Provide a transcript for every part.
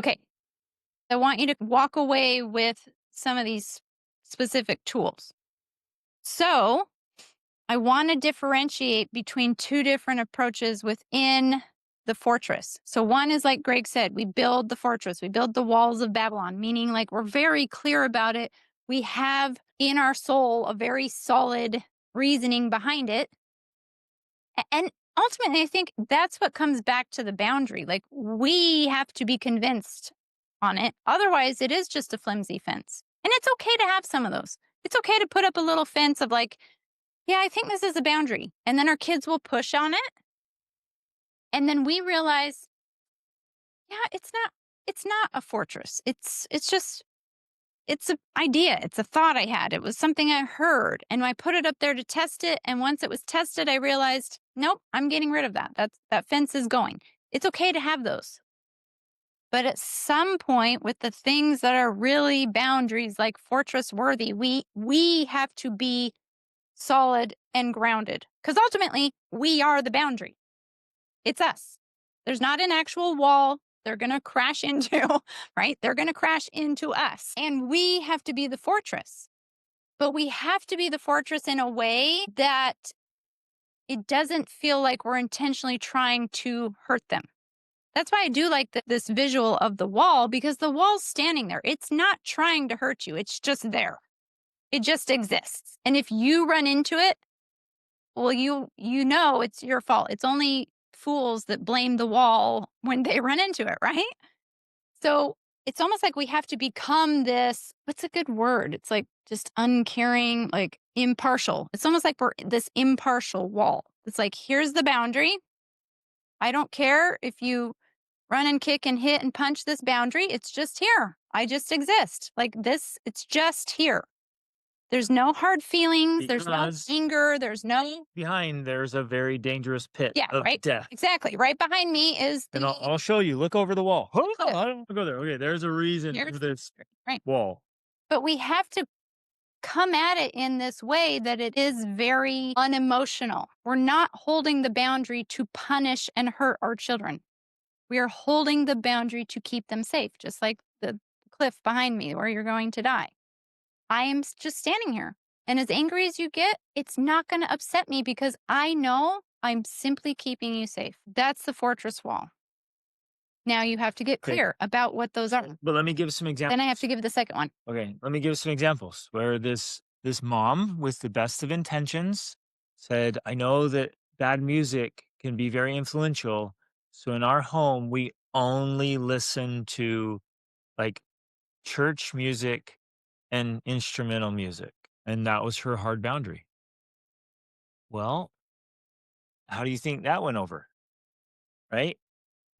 Okay. I want you to walk away with some of these specific tools. So, I want to differentiate between two different approaches within the fortress. So, one is like Greg said, we build the fortress, we build the walls of Babylon, meaning like we're very clear about it. We have in our soul a very solid reasoning behind it. And ultimately, I think that's what comes back to the boundary. Like we have to be convinced on it. Otherwise, it is just a flimsy fence. And it's okay to have some of those. It's okay to put up a little fence of like, yeah, I think this is a boundary. And then our kids will push on it. And then we realize, yeah, it's not a fortress. It's just it's an idea. It's a thought I had. It was something I heard and I put it up there to test it. And once it was tested, I realized, nope, I'm getting rid of that. That fence is going. It's okay to have those. But at some point with the things that are really boundaries like fortress worthy, we have to be solid and grounded because ultimately we are the boundary. It's us. There's not an actual wall they're going to crash into, right? They're going to crash into us. And we have to be the fortress. But we have to be the fortress in a way that it doesn't feel like we're intentionally trying to hurt them. That's why I do like this visual of the wall because the wall's standing there. It's not trying to hurt you. It's just there. It just exists. And if you run into it, well, you know it's your fault. It's only fools that blame the wall when they run into it, right? So it's almost like we have to become this, what's a good word? It's like just uncaring, like impartial. It's almost like we're this impartial wall. It's like, here's the boundary. I don't care if you run and kick and hit and punch this boundary. It's just here. I just exist. Like this, it's just here. There's no hard feelings. There's no Because anger. There's no, behind there's a very dangerous pit yeah, of right. death. Exactly. Right behind me is And the I'll show you. Look over the wall. Oh, cliff. I don't want to go there. Okay, there's a reason Here's for this right. wall. But we have to come at it in this way that it is very unemotional. We're not holding the boundary to punish and hurt our children. We are holding the boundary to keep them safe, just like the cliff behind me where you're going to die. I am just standing here. And as angry as you get, it's not going to upset me because I know I'm simply keeping you safe. That's the fortress wall. Now you have to get Okay, clear about what those are. but let me give some Then I have to examples. give the second one. Okay, let me give some examples where this mom with the best of intentions said, "I know that bad music can be very influential, so in our home we only listen to like church music and instrumental music." And that was her hard boundary. Well, how do you think that went over? Right?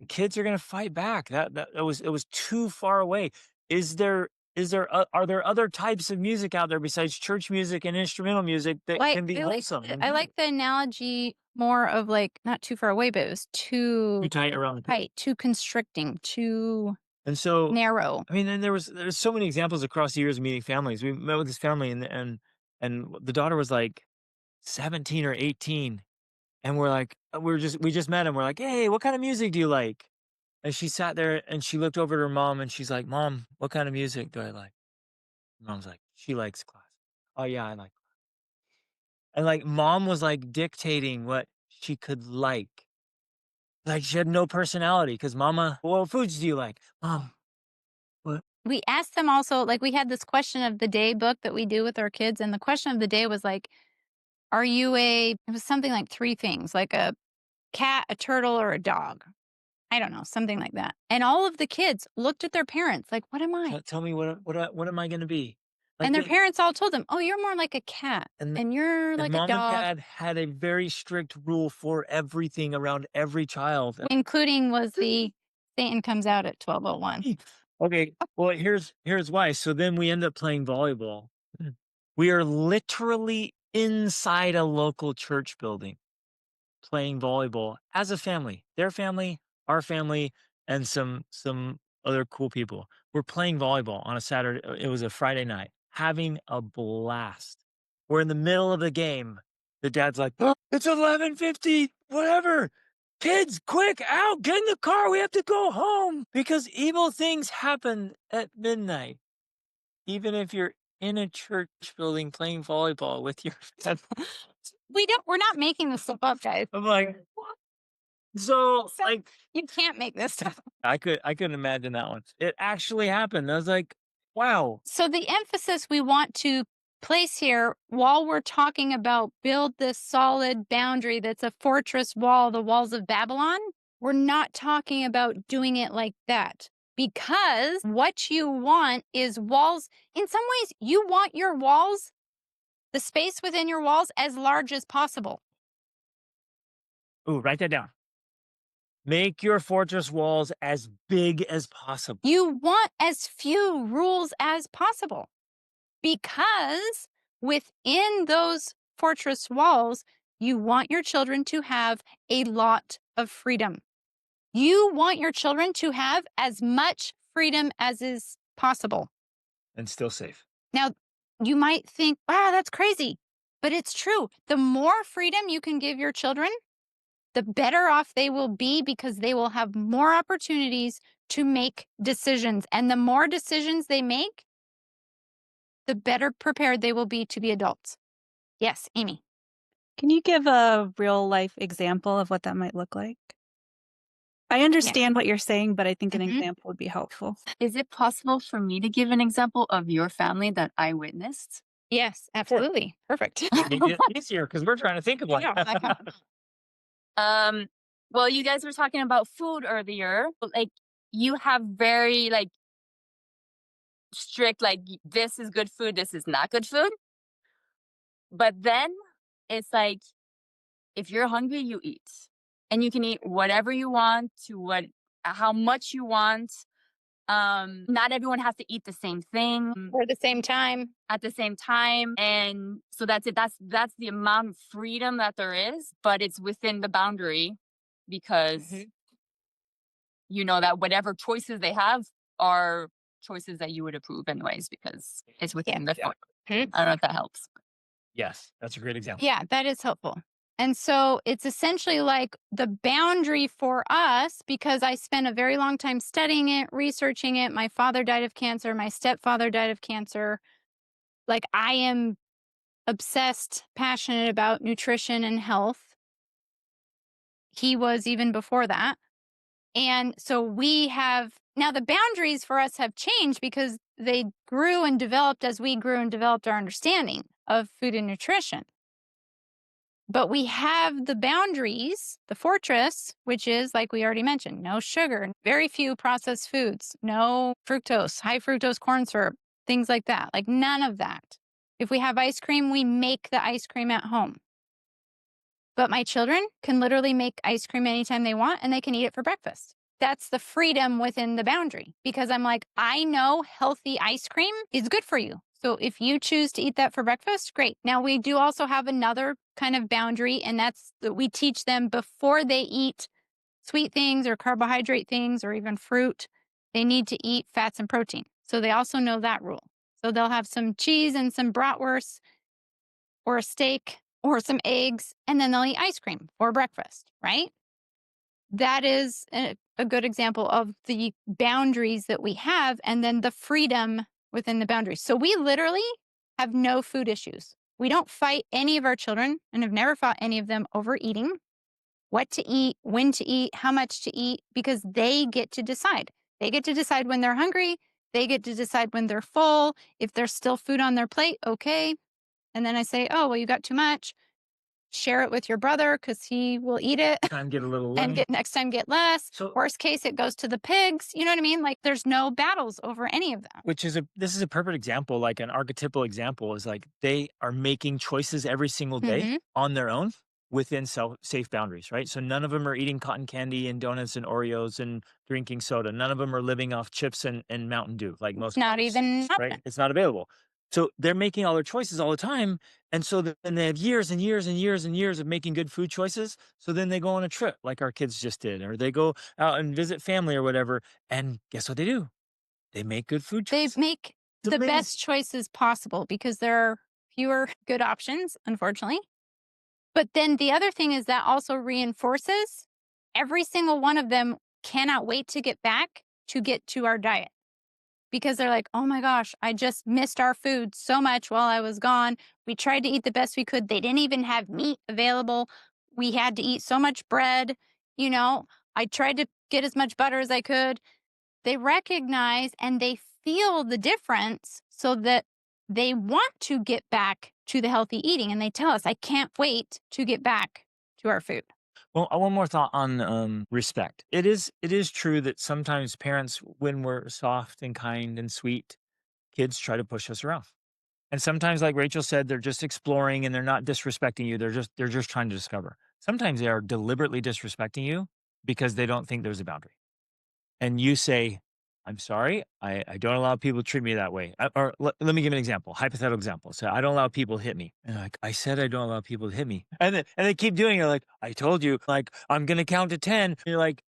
The kids are gonna fight back. It was too far away. Are there other types of music out there besides church music and instrumental music that Like can be I like wholesome and I good? like the analogy more of like not too far away, but it was Too too tight around the pit. tight, too constricting, too And so, narrow. I mean, and there's so many examples across the years of meeting families. We met with this family and the daughter was like 17 or 18, and we're like, we just met him. We're like, "Hey, what kind of music do you like?" And she sat there and she looked over at her mom and she's like, "Mom, what kind of music do I like?" Mom's like, "She likes class." "Oh, yeah, I like." And, like, mom was, like, dictating what she could like. Like, she had no personality because mama, "What foods do you like?" "Mom, what?" We asked them also, like we had this question of the day book that we do with our kids, and the question of the day was like, are you it was something like three things, like a cat, a turtle, or a dog. I don't know, something like that. And all of the kids looked at their parents like, what am I? Tell me what am I gonna be?" Like, And their they parents all told them, oh, you're more like a cat and and you're and like a mom and dog. dad had a very strict rule for everything around every child. Including was the Satan comes out at 12:01. Okay, well, here's why. So then we end up playing volleyball. We are literally inside a local church building playing volleyball as a family, their family, our family, and some other cool people. We're playing volleyball on a Saturday. It was a Friday night, having a blast. We're in the middle of the game. The dad's like, "Oh, it's 11:50, whatever." kids, quick, out, get in the car. We have to go home because evil things happen at midnight, even if you're in a church building playing volleyball with your friends. We're not making this stuff up, guys. I'm like, so So like you can't make this stuff up. I couldn't imagine that one. It actually happened. I was like, wow. So the emphasis we want to place here while we're talking about build this solid boundary that's a fortress wall, the walls of Babylon, we're not talking about doing it like that. Because what you want is walls. In some ways, you want your walls, the space within your walls, as large as possible. Ooh, write that down. Make your fortress walls as big as possible. You want as few rules as possible because within those fortress walls, you want your children to have a lot of freedom. You want your children to have as much freedom as is possible. And still safe. Now, you might think, wow, that's crazy, but it's true. The more freedom you can give your children, the better off they will be because they will have more opportunities to make decisions. And the more decisions they make, the better prepared they will be to be adults. Yes, Amy. Can you give a real life example of what that might look like? I Yes. understand what you're saying, but I think an Mhm. example would be helpful. Is it possible for me to give an example of your family that I witnessed? Yes, Sure. absolutely. Perfect. Make it easier because we're trying to think of one. Yeah, I know. Um, well, you guys were talking about food earlier. Like, you have very like strict, like this is good food, this is not good food. But then it's like if you're hungry, you eat, and you can eat whatever you want to what how much you want. Not everyone has to eat the same thing Or at the same time. at the same time, and so that's it. That's the amount of freedom that there is, but it's within the boundary because Mhm. you know that whatever choices they have are choices that you would approve anyways because it's Yeah. within the Mhm. I don't know if that helps. Yes, that's a great example. Yeah, that is helpful. And so it's essentially like the boundary for us because I spent a very long time studying it, researching it. My father died of cancer. My stepfather died of cancer. Like I am obsessed, passionate about nutrition and health. He was even before that. And so we have now the boundaries for us have changed because they grew and developed as we grew and developed our understanding of food and nutrition. But we have the boundaries, the fortress, which is like we already mentioned, no sugar, very few processed foods, no fructose, high fructose corn syrup, things like that. Like none of that. If we have ice cream, we make the ice cream at home. But my children can literally make ice cream anytime they want and they can eat it for breakfast. That's the freedom within the boundary because I'm like, I know healthy ice cream is good for you. So if you choose to eat that for breakfast, great. Now we do also have another kind of boundary, and that's that we teach them before they eat sweet things or carbohydrate things or even fruit, they need to eat fats and protein. So they also know that rule. So they'll have some cheese and some bratwurst or a steak or some eggs, and then they'll eat ice cream for breakfast, right? That is a good example of the boundaries that we have and then the freedom within the boundaries. So we literally have no food issues. We don't fight any of our children and have never fought any of them over eating, what to eat, when to eat, how much to eat, because they get to decide. They get to decide when they're hungry. They get to decide when they're full. If there's still food on their plate, okay. And then I say, oh, well, you got too much. Share it with your brother because he will eat it Time get a little and less. get next time get less. So, Worst case, it goes to the pigs. You know what I mean? Like there's no battles over any of that. which is a this is a perfect example, like an archetypal example is like they are making choices every single day Hmm. on their own within safe boundaries, right? So none of them are eating cotton candy and donuts and Oreos and drinking soda. None of them are living off chips and Mountain Dew, like most Not college even an students, right? option. It's not available. So they're making all their choices all the time. And so then they have years and years and years and years of making good food choices. So then they go on a trip like our kids just did, or they go out and visit family or whatever. And guess what they do? They make good food They choices. make It's the amazing. best choices possible because there are fewer good options, unfortunately. But then the other thing is that also reinforces. every single one of them cannot wait to get back to get to our diet because they're like, oh my gosh, I just missed our food so much while I was gone. We tried to eat the best we could. They didn't even have meat available. We had to eat so much bread. You know, I tried to get as much butter as I could. They recognize and they feel the difference so that they want to get back to the healthy eating. And they tell us, I can't wait to get back to our food. Well, one more thought on respect. It is true that sometimes parents, when we're soft and kind and sweet, kids try to push us around. And sometimes, like Rachel said, they're just exploring and they're not disrespecting you. They're just trying to discover. Sometimes they are deliberately disrespecting you because they don't think there's a boundary. And you say, I'm sorry, I don't allow people to treat me that way. Or let me give an example, hypothetical example. So I don't allow people to hit me. And like, I said, I don't allow people to hit me. And they keep doing it. Like, I told you, like, I'm going to count to 10. They're like,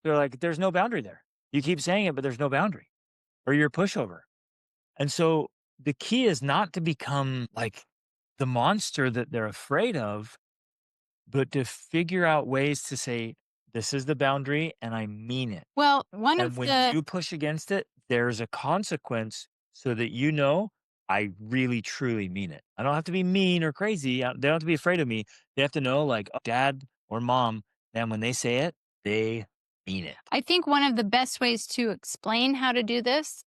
there's no boundary there. You keep saying it, but there's no boundary or you're a pushover. And so the key is not to become like the monster that they're afraid of, but to figure out ways to say, this is the boundary and I mean it. Well, one And of when the you push against it, there's a consequence so that you know I really truly mean it. I don't have to be mean or crazy. They don't have to be afraid of me. They have to know, like, dad or mom, and when they say it, they mean it. I think one of the best ways to explain how to do this,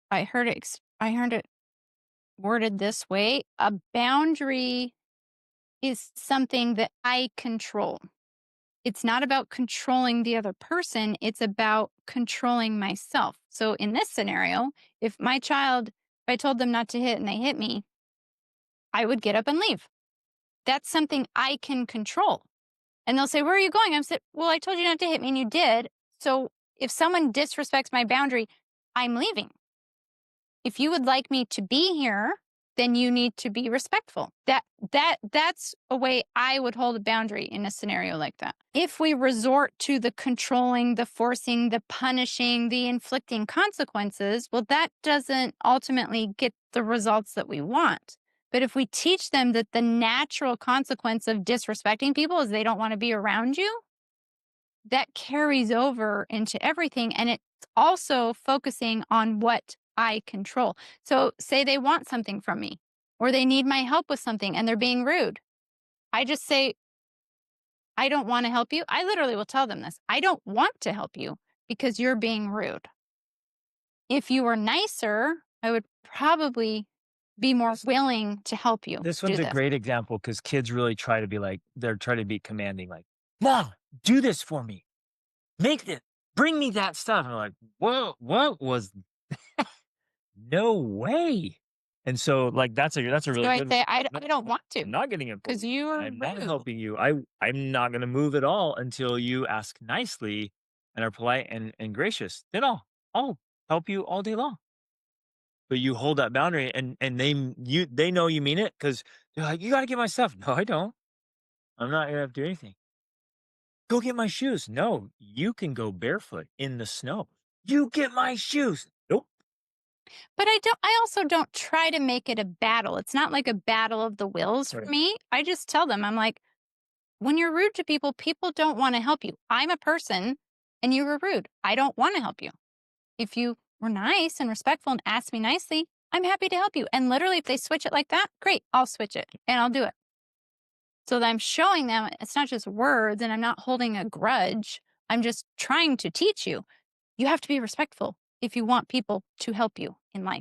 I heard it worded this way, a boundary is something that I control. It's not about controlling the other person, it's about controlling myself. So in this scenario, if I told them not to hit and they hit me, I would get up and leave. That's something I can control. And they'll say, where are you going? I'm saying, well, I told you not to hit me and you did. So if someone disrespects my boundary, I'm leaving. If you would like me to be here, then you need to be respectful. That's a way I would hold a boundary in a scenario like that. If we resort to the controlling, the forcing, the punishing, the inflicting consequences, well, that doesn't ultimately get the results that we want. But if we teach them that the natural consequence of disrespecting people is they don't want to be around you, that carries over into everything. And it's also focusing on what I control. So, say they want something from me or they need my help with something and they're being rude. I just say, I don't want to help you. I literally will tell them this. I don't want to help you because you're being rude. If you were nicer, I would probably be more willing to help you This do one's a this. great example because kids really try to be like, they're trying to be commanding, like, Mom, do this for me. Make it, bring me that stuff. And I'm like, whoa, what was no way. And so, like, that's a So really I good say, one. I don't want to I'm not getting it for because you. you're I'm not rude. helping you. I'm not gonna move at all until you ask nicely and are polite and gracious. Then I'll help you all day long. But you hold that boundary and they know you mean it because they're like, you gotta get my stuff. No, I don't. I'm not gonna have to do anything. Go get my shoes. No, you can go barefoot in the snow. You get my shoes. Nope. But I also don't try to make it a battle. It's not like a battle of the wills for Right. me. I just tell them, I'm like, when you're rude to people, people don't want to help you. I'm a person and you were rude. I don't want to help you. If you were nice and respectful and asked me nicely, I'm happy to help you. And literally, if they switch it like that, great, I'll switch it and I'll do it. So that I'm showing them it's not just words and I'm not holding a grudge. I'm just trying to teach you. You have to be respectful if you want people to help you in life.